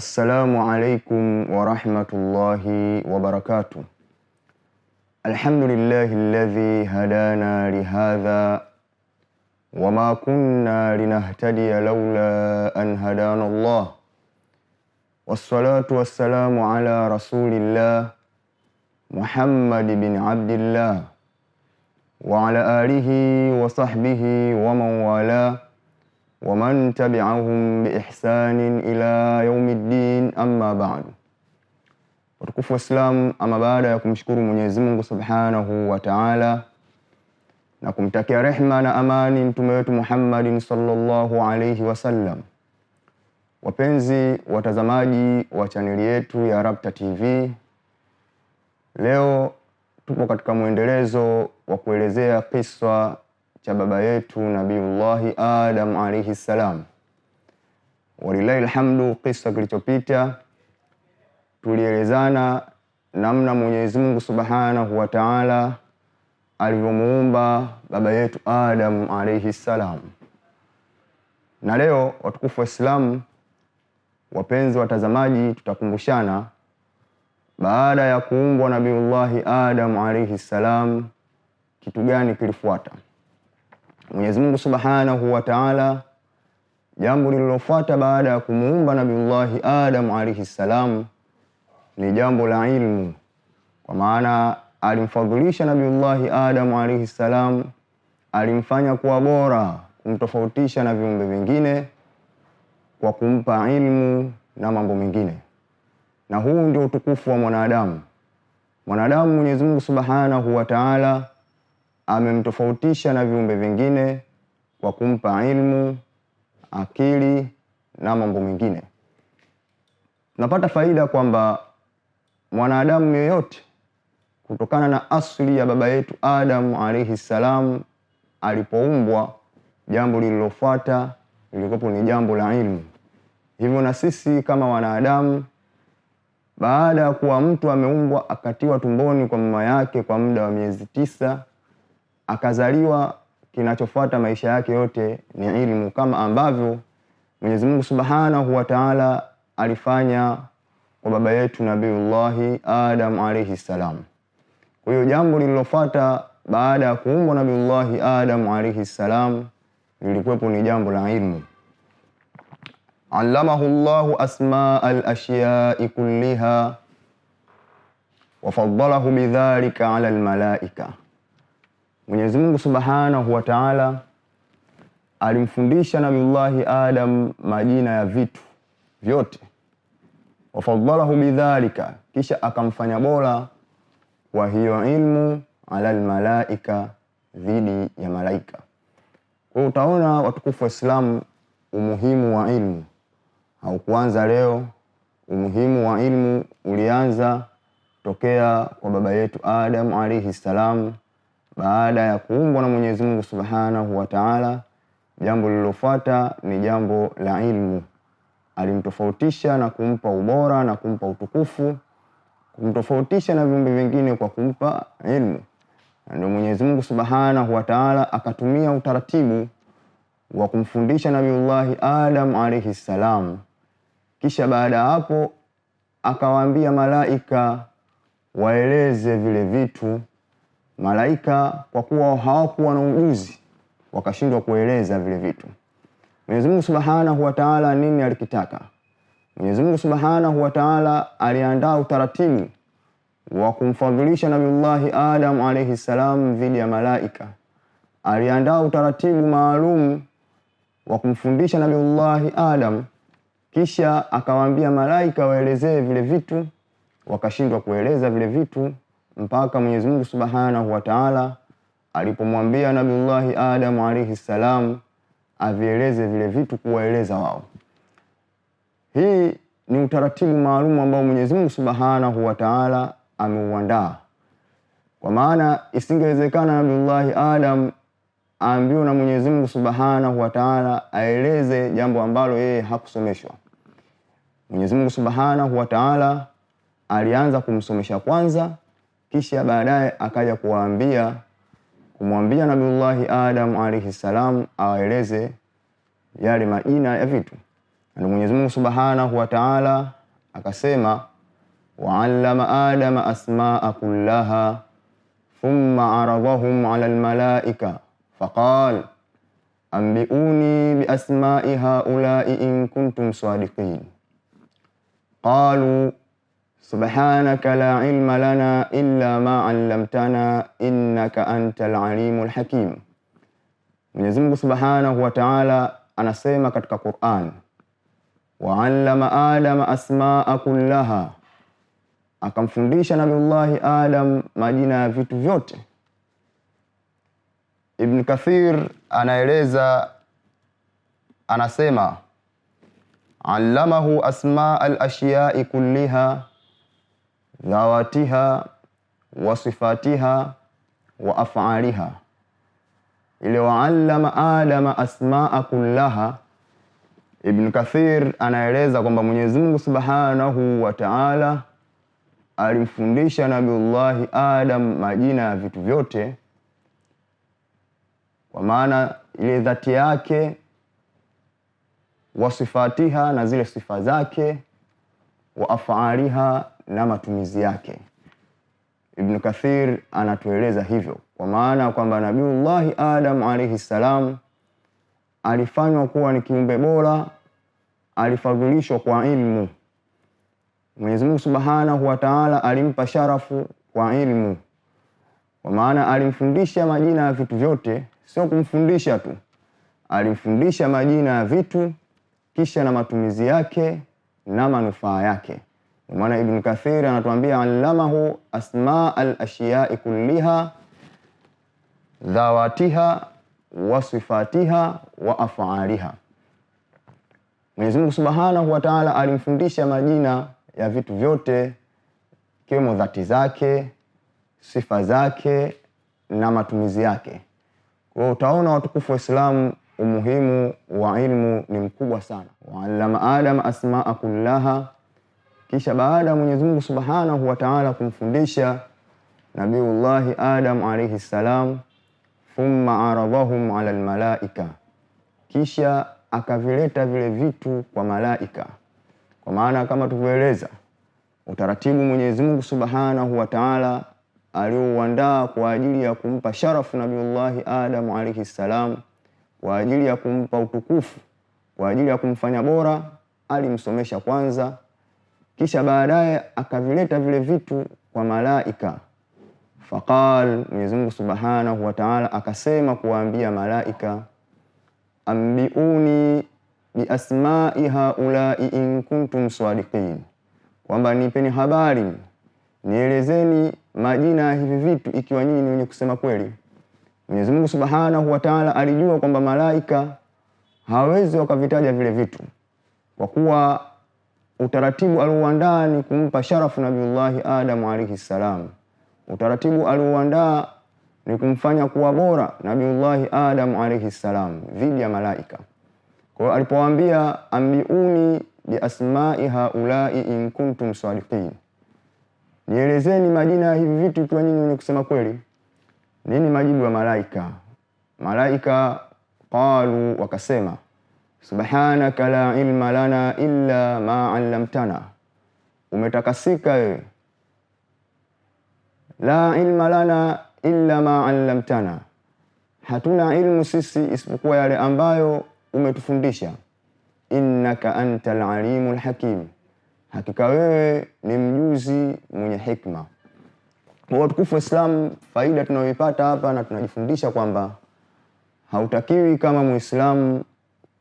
Assalamu alaikum wa rahmatullahi wa barakatuh. Alhamdulillahi alladhi hadana lihadha wa ma kunna linahtadiya lawla an hadana Allah. Wassalatu wassalamu ala rasulillah Muhammad bin Abdillah wa ala alihi wa sahbihi wa man wala wa man tabi'ahum bi ihsanin ila yaumiddin, amma ba'du. Watukufu wa Islam, ama baada ya kumshukuru Mwenyezi Mungu Subhanahu wa Ta'ala na kumtakia rehma na amani mtume wetu Muhammadin sallallahu alayhi wasallam, wapenzi watazamaji wa chaneli yetu ya Rabta TV, leo tupo katika mwendelezo wa kuelezea kisa cha baba yetu Nabiullahi Adam alayhi salam. Walillahi alhamdu, kisa kilichopita tulielezana namna Mwenyezi Mungu Subhanahu wa Ta'ala alivyomuumba baba yetu Adam alayhi salam. Na leo watukufu wa Islam, wapenzi watazamaji, tutakumbushana baada ya kuumbwa Nabiullahi Adam alayhi salam kitu gani kilifuata. Mwenyezi Mungu Subhanahu wa Ta'ala, jambo lililofuata baada ya kumuumba Nabiullahi Adam alayhi salam ni jambo la ilmu, kwa maana alimfadhilisha Nabiullahi Adam alayhi salam, alimfanya kuwa bora, kumtofautisha na viumbe vingine kwa kumpa ilmu na mambo mengine. Na huu ndio utukufu wa mwanadamu. Mwanadamu Mwenyezi Mungu Subhanahu wa Ta'ala amemtofautisha na viumbe vingine kwa kumpa ilmu, akili na mambo mengine. Tunapata faida kwamba mwanadamu yeyote, kutokana na asili ya baba yetu Adam alayhi salam, alipoumbwa jambo lililofuata lilikuwa ni jambo la ilmu. Hivyo na sisi kama wanadamu, baada ya kuwa mtu ameumbwa akatiwa tumboni kwa mama yake kwa muda wa miezi 9, akazaliwa, kinachofuata maisha yake yote ni ilmu, kama ambavyo Mwenyezi Mungu Subhanahu wa Ta'ala alifanya kwa baba yetu Nabiullahi Adam alayhi salam. Kwa hiyo jambo lililofuata baada ya kuumbwa Nabiullahi Adam alayhi salam lilikuwa ni jambo la ilmu. Allamahu Allahu asma'al ashya'i kulliha wa faddalahu bidhalika 'ala al-malaika. Mwenyezi Mungu Subhanahu wa Ta'ala alimfundisha Nabiullahi Adam majina ya vitu vyote, wa faddalahu bidhalika, kisha akamfanya bora kwa hiyo ilmu 'ala al-malaika, dhidi ya malaika. Kwa utaona watukufu wa Islam, umuhimu wa ilmu haukuanza leo. Umuhimu wa ilmu ulianza tokea kwa baba yetu Adam alayhi salam. Baada ya kuumbwa na Mwenyezi Mungu Subhanahu wa Ta'ala, jambo lililofuata ni jambo la ilmu. Alimtofautisha na kumpa ubora na kumpa utukufu, kumtofautisha na viumbe vingine kwa kumpa ilmu. Ndio Mwenyezi Mungu Subhanahu wa Ta'ala akatumia utaratibu wa kumfundisha Nabiullahi Adam alayhi salam. Kisha baada hapo akawaambia malaika waeleze vile vitu. Malaika kwa kuwa hawakuwa na ujuzi, wakashindwa kueleza vile vitu. Mwenyezi Mungu Subhanahu wa Ta'ala nini alikitaka? Mwenyezi Mungu Subhanahu wa Ta'ala aliandaa utaratibu wa kumfadhilisha Nabiullahi Adam alayhi salam dhidi ya malaika. Aliandaa utaratibu maalum wa kumfundisha Nabiullahi Adam, kisha akawaambia malaika waelezee vile vitu, wakashindwa kueleza vile vitu, mpaka Mwenyezi Mungu Subhanahu wa Ta'ala alipomwambia Nabiullahi Adam alayhi salam avieleze vile vitu, kuwaeleza wao. Hii ni utaratibu maalum ambao Mwenyezi Mungu Subhanahu wa Ta'ala ameuandaa, kwa maana isingewezekana Nabiullahi Adam aambiwe na Mwenyezi Mungu Subhanahu wa Ta'ala aeleze jambo ambalo yeye hakusomeshwa. Mwenyezi Mungu Subhanahu wa Ta'ala alianza kumsomesha kwanza, kisha baadaye akaja kumwambia Nabiullahi Adam alayhi salam aeleze yale majina ya vitu. Na Mwenyezi Mungu Subhanahu wa Ta'ala akasema wa'allama Adama asma'a kullaha thumma aradahum 'ala al-mala'ika faqala anbi'uni bi asma'i ha'ula'i in kuntum sadiqin. Qalu subhanaka la ilma lana illa ma 'allamtana innaka antal alimul hakim. Mwenyezi Mungu Subhanahu wa Ta'ala anasema katika Qur'an, wa'allama Adama asma'a kullaha, akamfundisha Nabiullahi Adam majina ya vitu vyote. Ibn Kathir anaeleza, anasema allamahu asma al-ashiya'i kulliha dhawatiha wa sifatiha wa af'aliha. Ile wa'allama Adama asma'a kullaha, Ibn Kathir anaeleza kwamba Mwenyezi Mungu Subhanahu wa Ta'ala alimfundisha Nabiullahi Adam majina ya vitu vyote, kwa maana ile dhati yake, wasifatiha na zile sifa zake, wa af'aliha na matumizi yake. Ibn Kathir anatueleza hivyo kwa maana kwamba Nabiullahi Adam alayhi salam alifanywa kuwa ni kiumbe bora, alifadhilishwa kwa ilmu. Mwenyezi Mungu Subhanahu wa Ta'ala alimpa sharafu kwa ilmu, kwa maana alimfundisha majina ya vitu vyote. Sio kumfundisha tu, alimfundisha majina ya vitu kisha na matumizi yake na manufaa yake. Kwa maana Ibn Kathir anatuambia allamahu asma al-ashiya'i kulliha dhawatiha wa sifatiha wa af'aliha. Mwenyezi Mungu Subhanahu wa Ta'ala alimfundisha majina ya vitu vyote, kiwemo dhati zake, sifa zake na matumizi yake. Kwa hiyo utaona watukufu wa Islam, umuhimu wa ilmu ni mkubwa sana. Wa'allama Adam asma'a kullaha, kisha baada Mwenyezi Mungu Subhanahu wa Ta'ala kumfundisha Nabiullahi Adam alayhi salam, thumma aradahum 'ala al-malaika, kisha akavileta vile vitu kwa malaika. Kwa maana kama tulivyoeleza, utaratibu Mwenyezi Mungu Subhanahu wa Ta'ala aliouandaa kwa ajili ya kumpa sharafu Nabiullahi Adam alayhi salam, kwa ajili ya kumpa utukufu, kwa ajili ya kumfanya bora, alimsomesha kwanza, kisha baadaye akavileta vile vitu kwa malaika. Faqal, Mwenyezi Mungu Subhanahu wa Ta'ala akasema kuwaambia malaika, ambiuni bi asma'i haula'i in kuntum sadiqin, kwamba nipeni habari, nielezeni majina ya hivi vitu ikiwa nyinyi ni wenye kusema kweli. Mwenyezi Mungu Subhanahu wa Ta'ala alijua kwamba malaika hawezi wakavitaja vile vitu, kwa kuwa utaratibu aliouandaa ni kumpa sharafu Nabiullahi Adam alayhi salam. Utaratibu aliouandaa ni kumfanya kuwa bora Nabiullahi Adam alayhi salam dhidi ya malaika. Kwa hiyo alipowaambia ambiuni bi asma'i haula'i in kuntum sadiqin, nielezeni majina ya hivi vitu ikiwa nyinyi wenye kusema kweli, nini majibu ya malaika? Malaika qalu, wakasema, subhanaka la ilma lana illa ma 'allamtana, umetakasika wewe, la ilma lana illa ma 'allamtana, hatuna ilmu sisi isipokuwa yale ambayo umetufundisha. Innaka antal alimul hakim, hakika wewe ni mjuzi mwenye hikma. Kwa watukufu wa Islam, faida tunayoipata hapa na tunajifundisha kwamba hautakiwi kama Muislamu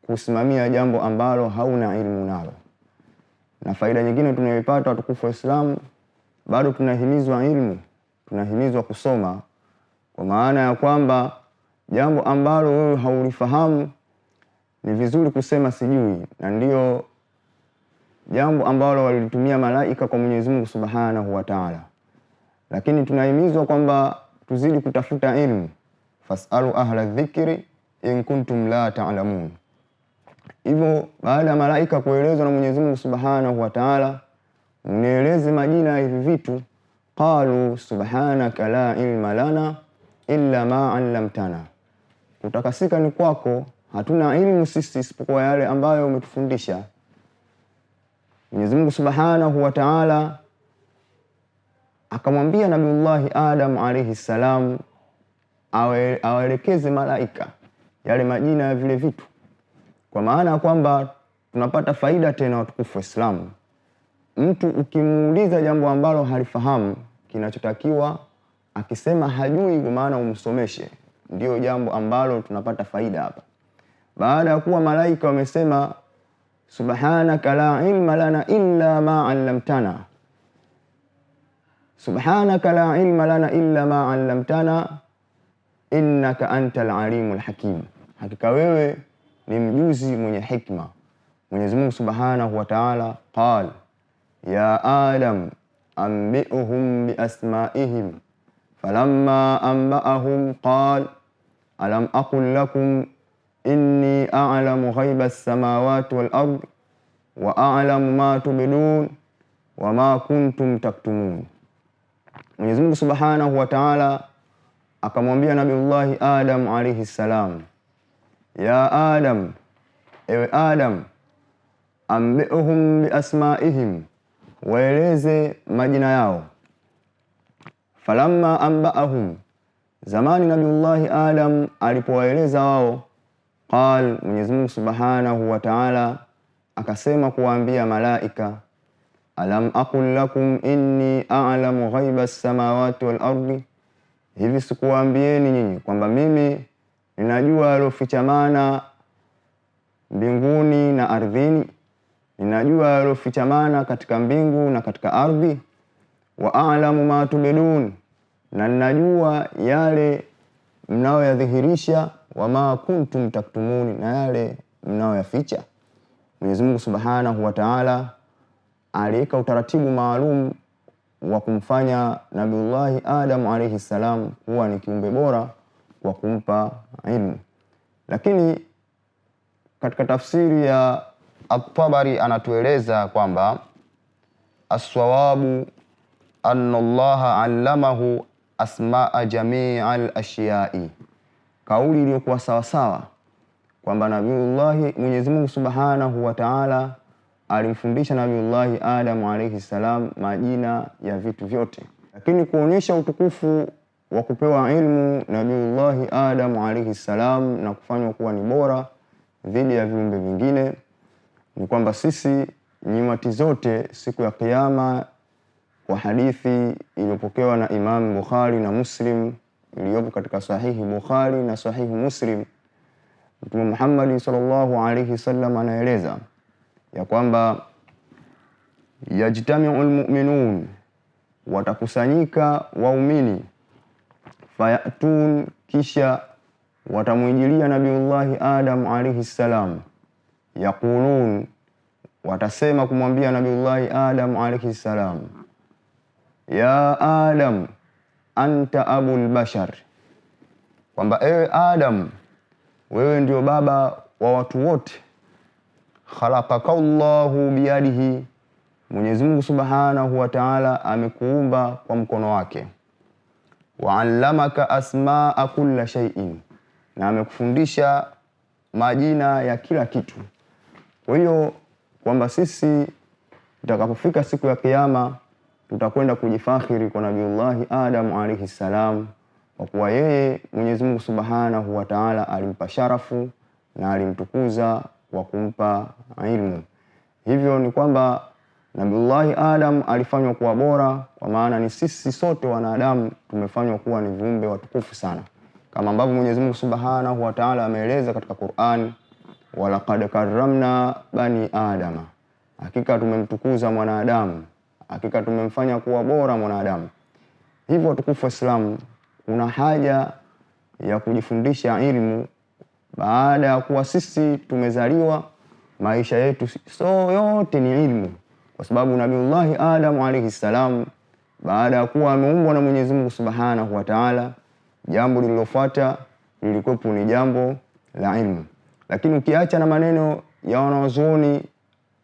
kusimamia jambo ambalo hauna ilmu nalo. Na faida nyingine tunayoipata watukufu wa Islam, bado tunahimizwa ilmu, tunahimizwa kusoma, kwa maana ya kwamba jambo ambalo wewe haulifahamu ni vizuri kusema sijui, na ndio jambo ambalo walitumia malaika kwa Mwenyezi Mungu Subhanahu wa Ta'ala. Lakini tunahimizwa kwamba tuzidi kutafuta ilmu, fasalu ahla dhikri in kuntum la ta'lamun. Hivyo baada ya malaika kuelezwa na Mwenyezi Mungu Subhanahu wa Ta'ala, mnieleze majina ya hivi vitu, qalu subhanaka la ilma lana illa ma 'allamtana, kutakasika ni kwako, hatuna ilmu sisi isipokuwa yale ambayo umetufundisha. Mwenyezi Mungu Subhanahu wa Ta'ala akamwambia Nabiullahi Adam alayhi salam awaelekeze malaika yale majina ya vile vitu, kwa maana kwamba tunapata faida tena watukufu wa Islam. Mtu ukimuuliza jambo ambalo halifahamu, kinachotakiwa akisema hajui, kwa maana umsomeshe. Ndio jambo ambalo tunapata faida hapa. Baada ya kuwa malaika wamesema subhanaka la ilma lana illa ma 'allamtana, subhanaka la ilma lana illa ma 'allamtana innaka antal alimul hakim, hakika wewe ni mjuzi mwenye hikma. Mwenyezi Mungu Subhanahu wa Ta'ala qala ya Adam anbi'uhum bi asma'ihim falamma anba'ahum qala alam aqul lakum inni a'lamu ghaiba as-samawati wal ardi wa a'lamu ma tubdun wa ma kuntum taktumun. Mwenyezi Mungu Subhanahu wa Ta'ala akamwambia Nabiullahi Adam alayhi salam, ya Adam, ewe Adam, anbi'uhum bi asma'ihim, waeleze majina yao. Falamma anba'ahum, zamani Nabiullahi Adam alipowaeleza wao, qal, Mwenyezi Mungu Subhanahu wa Ta'ala akasema kuwaambia malaika, alam aqul lakum inni a'lamu ghaiba as-samawati wal ardi, hivi sikuwaambieni nyinyi kwamba mimi ninajua yalofichamana mbinguni na ardhini, ninajua yalofichamana katika mbingu na katika ardhi, wa a'lamu ma tubdun, na ninajua yale mnaoyadhihirisha, wa ma kuntum taktumuni, na yale mnaoyaficha. Mwenyezi Mungu Subhanahu wa Ta'ala aliweka utaratibu maalum wa kumfanya Nabiullahi Adam alayhi salam kuwa ni kiumbe bora kwa kumpa ilmu. Lakini katika tafsiri ya At-Tabari anatueleza kwamba as-sawabu anna Allah 'allamahu asma'a jami'al ashiya'i, kauli iliyokuwa sawa sawa kwamba Nabiullahi, Mwenyezi Mungu Subhanahu wa Ta'ala alimfundisha Nabiullahi Adam alayhi salam majina ya vitu vyote. Lakini kuonyesha utukufu wa kupewa ilmu Nabiullahi Adam alayhi salam na kufanywa kuwa ni bora dhidi ya viumbe vingine, ni kwamba sisi nyimati zote siku ya Kiyama, kwa hadithi iliyopokewa na Imam Bukhari na Muslim, iliyopo katika sahihi Bukhari na sahihi Muslim, Mtume Muhammad sallallahu alayhi wasallam anaeleza ya kwamba yajtami'ul mu'minun, watakusanyika waumini, fayatun, kisha watamwijilia Nabiullahi Adam alayhi salam, yaqulun, watasema kumwambia Nabiullahi Adam alayhi salam, ya Adam anta abul bashar, kwamba ewe Adam, wewe ndio baba wa watu wote. Khalaqakallahu biyadihi, Mwenyezi Mungu Subhanahu wa Ta'ala amekuumba kwa mkono wake. Wa 'allamaka asma'a kulli shay'in, na amekufundisha majina ya kila kitu. Kwa hiyo kwamba sisi tutakapofika siku ya Kiyama tutakwenda kujifakhiri kwa Nabiullahi Adam alayhi salam, kwa kuwa yeye Mwenyezi Mungu Subhanahu wa Ta'ala alimpa sharafu na alimtukuza kwa kumpa ilmu. Hivyo ni kwamba Nabiullahi Adam alifanywa kuwa bora, kwa maana ni sisi sote wanadamu tumefanywa kuwa ni viumbe watukufu sana, kama ambavyo Mwenyezi Mungu Subhanahu wa Ta'ala ameeleza katika Qur'an, walaqad karramna bani adama, hakika tumemtukuza mwanadamu, hakika tumemfanya kuwa bora mwanadamu. Hivyo watukufu wa Islam, kuna haja ya kujifundisha ilmu baada ya kuwa sisi tumezaliwa. Maisha yetu so yote ni ilmu, kwa sababu Nabiullahi Adam alayhi salam baada ya kuwa ameumbwa na Mwenyezi Mungu Subhanahu wa Ta'ala, jambo lililofuata lilikuwa ni jambo la ilmu. Lakini ukiacha na maneno ya wanazuoni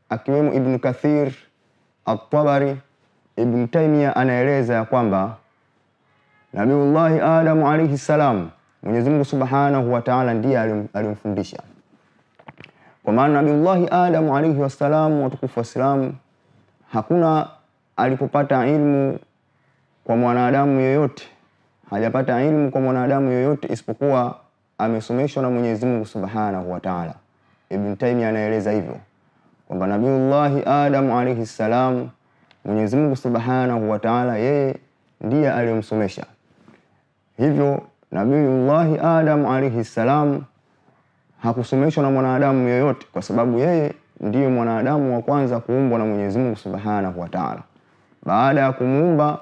akiwemo Ibn Kathir, At-Tabari, Ibn Taymiyyah anaeleza ya kwamba Nabiullahi Adam alayhi salam Mwenyezi Mungu Subhanahu wa Ta'ala ndiye alimfundisha. Kwa maana Nabiullahi Adam alayhi wasalam, watukufu wa Islam, hakuna alipopata ilmu kwa mwanadamu yoyote, hajapata ilmu kwa mwanadamu yoyote isipokuwa amesomeshwa na Mwenyezi Mungu Subhanahu wa Ta'ala. Ibn Taymiyyah anaeleza hivyo kwamba Nabiullahi Adam alayhi salam, Mwenyezi Mungu Subhanahu wa Ta'ala yeye ndiye aliyomsomesha. Hivyo Nabiullahi Adam alayhi salam hakusomeshwa na mwanadamu yoyote, kwa sababu yeye ndiye mwanadamu wa kwanza kuumbwa na Mwenyezi Mungu Subhanahu wa Ta'ala. Baada ya kumuumba,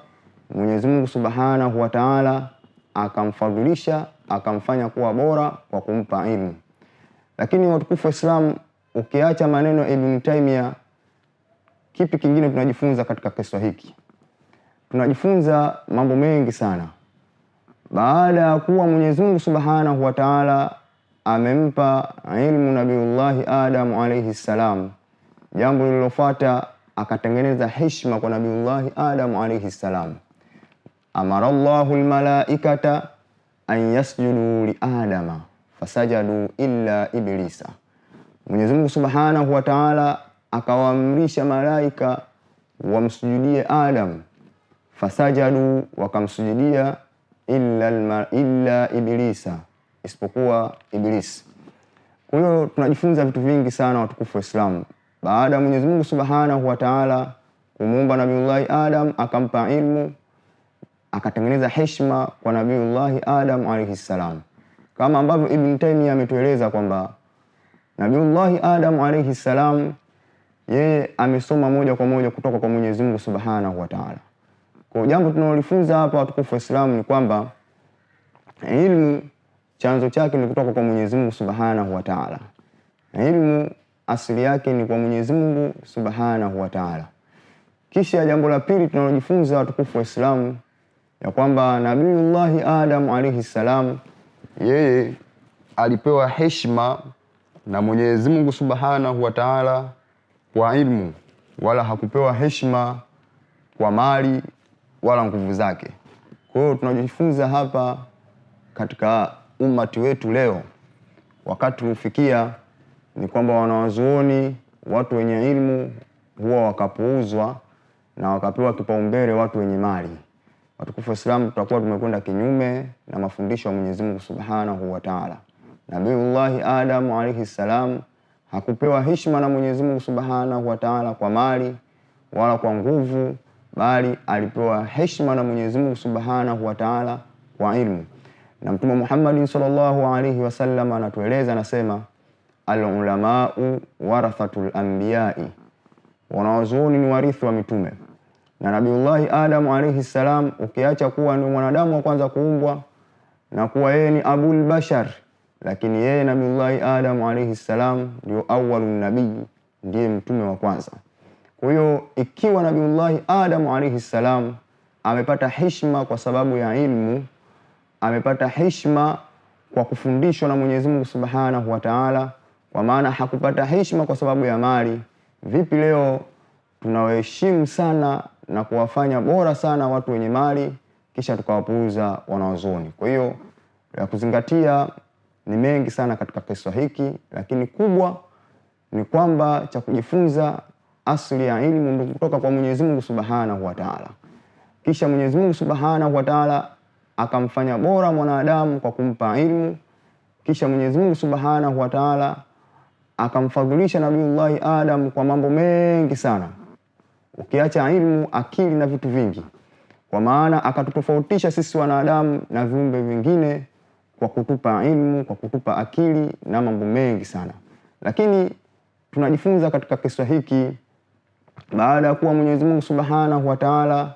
Mwenyezi Mungu Subhanahu wa Ta'ala akamfadhilisha, akamfanya kuwa bora kwa kumpa ilmu. Lakini watukufu wa Islam, ukiacha maneno ya Ibn Taymiyyah, kipi kingine tunajifunza katika kisa hiki? Tunajifunza mambo mengi sana. Baada ya kuwa Mwenyezi Mungu Subhanahu wa Ta'ala amempa ilmu Nabiullahi Adam alayhi salam, jambo lililofuata akatengeneza heshima kwa Nabiullahi Adam alayhi salam. Amara Allahu almalaikata an yasjudu li Adama fasajadu illa Iblisa. Mwenyezi Mungu Subhanahu wa Ta'ala akawaamrisha malaika wamsujudie Adam, fasajadu, wakamsujudia illa Iblisa, isipokuwa Iblis. Kwa hiyo tunajifunza vitu vingi sana watukufu wa Islam. Baada ya Mwenyezi Mungu Subhanahu wa Ta'ala kumuumba Nabiullahi Adam, akampa ilmu, akatengeneza heshima kwa Nabiullahi Adam alayhi salam, kama ambavyo Ibn Taymiyyah ametueleza kwamba Nabiullahi Adam alayhi salam yeye amesoma moja kwa moja kutoka kwa Mwenyezi Mungu Subhanahu wa Ta'ala. Kwa jambo tunalojifunza hapa watukufu wa Islam ni kwamba ilmu chanzo chake ni kutoka kwa Mwenyezi Mungu Subhanahu wa Ta'ala. Ilmu asili yake ni kwa Mwenyezi Mungu Subhanahu wa Ta'ala. Kisha jambo la pili tunalojifunza watukufu wa Islam ya kwamba Nabiullahi Adam alayhi salam yeye alipewa heshima na Mwenyezi Mungu Subhanahu wa Ta'ala kwa ilmu, wala hakupewa heshima kwa mali wala nguvu zake. Kwa hiyo tunajifunza hapa katika ummati wetu leo, wakati ufikia ni kwamba wanawazuoni, watu wenye ilmu huwa wakapuuzwa na wakapewa kipaumbele watu wenye mali. Watukufu wa Islam, tutakuwa tumekwenda kinyume na mafundisho ya Mwenyezi Mungu Subhanahu wa Ta'ala. Nabiullahi Adam alayhi salam hakupewa heshima na Mwenyezi Mungu Subhanahu wa Ta'ala kwa mali wala kwa nguvu, bali alipewa heshima na Mwenyezi Mungu Subhanahu wa Ta'ala kwa ilmu. Na Mtume Muhammad sallallahu alayhi wasallam anatueleza, anasema al-ulama'u warathatul anbiya'i, wanawazuoni ni warithi wa mitume. Na Nabiullahi Adam alayhi salam, ukiacha kuwa ni mwanadamu wa kwanza kuumbwa na kuwa yeye ni abul bashar, lakini yeye Nabiullahi Adam alayhi salam ndio awwalun nabii, ndiye mtume wa kwanza. Kwa hiyo ikiwa Nabiullahi Adam alayhi salam amepata heshima kwa sababu ya ilmu, amepata heshima kwa kufundishwa na Mwenyezi Mungu Subhanahu wa Ta'ala, kwa maana hakupata heshima kwa sababu ya mali, vipi leo tunawaheshimu sana na kuwafanya bora sana watu wenye mali kisha tukawapuuza wanawazuoni? Kwa hiyo ya kuzingatia ni mengi sana katika kisa hiki, lakini kubwa ni kwamba cha kujifunza asili ya ilmu ndio kutoka kwa Mwenyezi Mungu Subhanahu wa Ta'ala. Kisha Mwenyezi Mungu Subhanahu wa Ta'ala akamfanya bora mwanadamu kwa kumpa ilmu. Kisha Mwenyezi Mungu Subhanahu wa Ta'ala akamfadhilisha Nabiullahi Adam kwa mambo mengi sana, ukiacha ilmu, akili na vitu vingi, kwa maana akatutofautisha sisi wanadamu na viumbe vingine kwa kutupa ilmu, kwa kutupa akili na mambo mengi sana. Lakini tunajifunza katika kisa hiki, baada ya kuwa Mwenyezi Mungu Subhanahu wa Ta'ala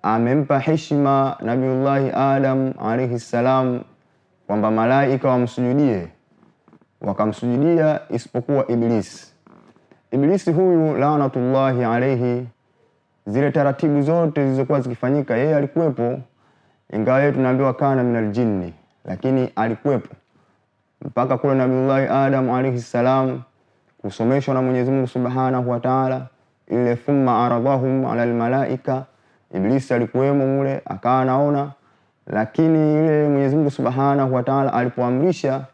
amempa heshima Nabiullahi Adam alayhi salam kwamba malaika wamsujudie, wakamsujudia isipokuwa Iblis. Iblisi huyu laanatullahi alayhi, zile taratibu zote zilizokuwa zikifanyika yeye alikuwepo, ingawa yeye tunaambiwa kana minal jinni, lakini alikuwepo mpaka kule Nabiullahi Adam alayhi salam kusomeshwa na Mwenyezi Mungu Subhanahu wa Ta'ala ile thumma aradahum ala almalaika. Iblisi alikuwemo mule akawa anaona, lakini ile Mwenyezi Mungu Subhanahu wa Ta'ala alipoamrisha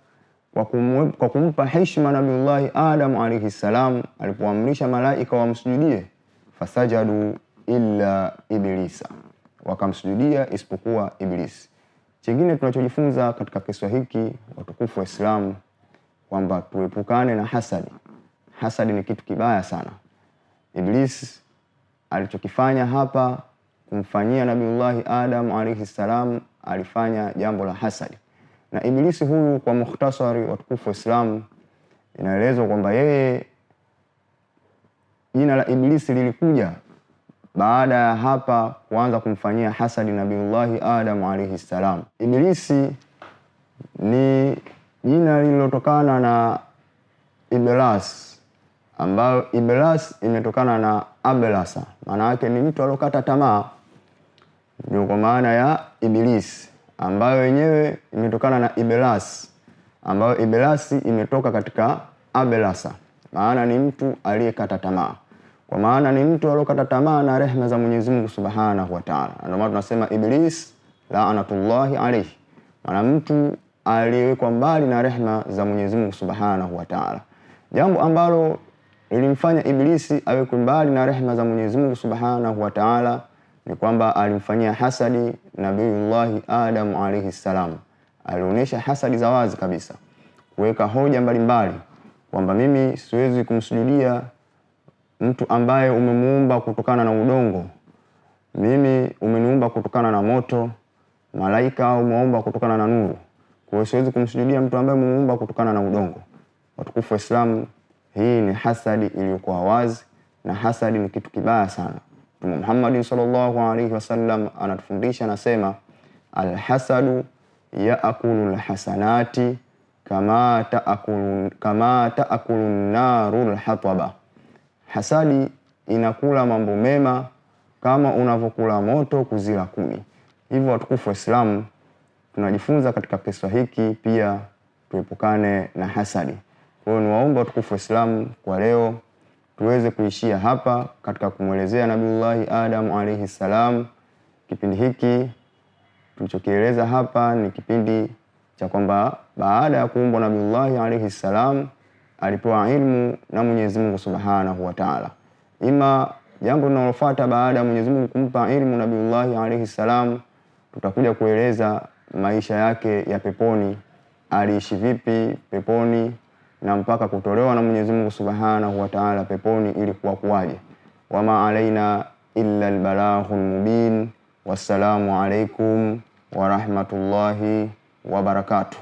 kwa kumpa heshima Nabiullahi Adam alayhi salam, alipoamrisha malaika wamsujudie, fasajadu illa iblisa, wakamsujudia isipokuwa Iblisi. Chingine tunachojifunza katika kisa hiki, watukufu wa Islam, kwamba tuepukane na hasadi. Hasadi ni kitu kibaya sana. Iblisi alichokifanya hapa kumfanyia Nabiullahi Adam alayhi salam, alifanya jambo la hasadi. Na Iblisi huyu, kwa mukhtasari, watukufu wa Islam, inaelezwa kwamba yeye, jina la Iblisi lilikuja baada ya hapa kuanza kumfanyia hasadi Nabiullahi Adam alayhi salam. Iblisi ni jina lililotokana na Iblas, ambayo Iblas imetokana na Ablasa, maana yake ni mtu alokata tamaa. Ndio kwa maana ya Iblisi, ambayo yenyewe imetokana na Iblas, ambayo Iblasi imetoka katika Ablasa, maana ni mtu aliyekata tamaa. Kwa maana ni mtu aliyokata tamaa na rehema za Mwenyezi Mungu Subhanahu wa Ta'ala. Ndio maana tunasema Iblis la'natullahi alayhi, maana mtu aliyewekwa mbali na rehema za Mwenyezi Mungu Subhanahu wa Ta'ala. Jambo ambalo lilimfanya Iblisi awekwe mbali na rehema za Mwenyezi Mungu Subhanahu wa Ta'ala ni kwamba alimfanyia hasadi Nabiullahi Adam alayhi salam. Alionyesha hasadi za wazi kabisa, kuweka hoja mbalimbali kwamba mimi siwezi kumsujudia mtu ambaye umemuumba kutokana na udongo, mimi umeniumba kutokana na moto, malaika au umeumba kutokana na nuru. Kwa hiyo siwezi kumsujudia mtu ambaye umemuumba kutokana na udongo. Watukufu wa Islam, hii ni hasadi iliyokuwa wazi, na hasadi ni kitu kibaya sana. Mtume Muhammad sallallahu alaihi wasallam anatufundisha, nasema alhasadu yaakulu alhasanati kama taakulu naru alhataba. Hasadi inakula mambo mema kama unavyokula moto kuzila kuni. Hivyo watukufu wa Islam, tunajifunza katika kisa hiki pia tuepukane na hasadi. Kwa hiyo niwaomba watukufu wa Islam, kwa leo tuweze kuishia hapa katika kumuelezea Nabiullahi Adam alayhi salam. Kipindi hiki tulichokieleza hapa ni kipindi cha kwamba baada ya kuumbwa Nabiullahi alayhi salam alipewa ilmu na Mwenyezi Mungu Subhanahu wa Ta'ala. Ima jambo linalofuata baada ya Mwenyezi Mungu kumpa ilmu Nabiullahi alayhi salam, tutakuja kueleza maisha yake ya peponi, aliishi vipi peponi na mpaka kutolewa na Mwenyezi Mungu Subhanahu wa Ta'ala peponi ilikuwa kuwaje. Wama alaina illa albalaghul mubin. Wassalamu alaikum wa rahmatullahi wa barakatuh.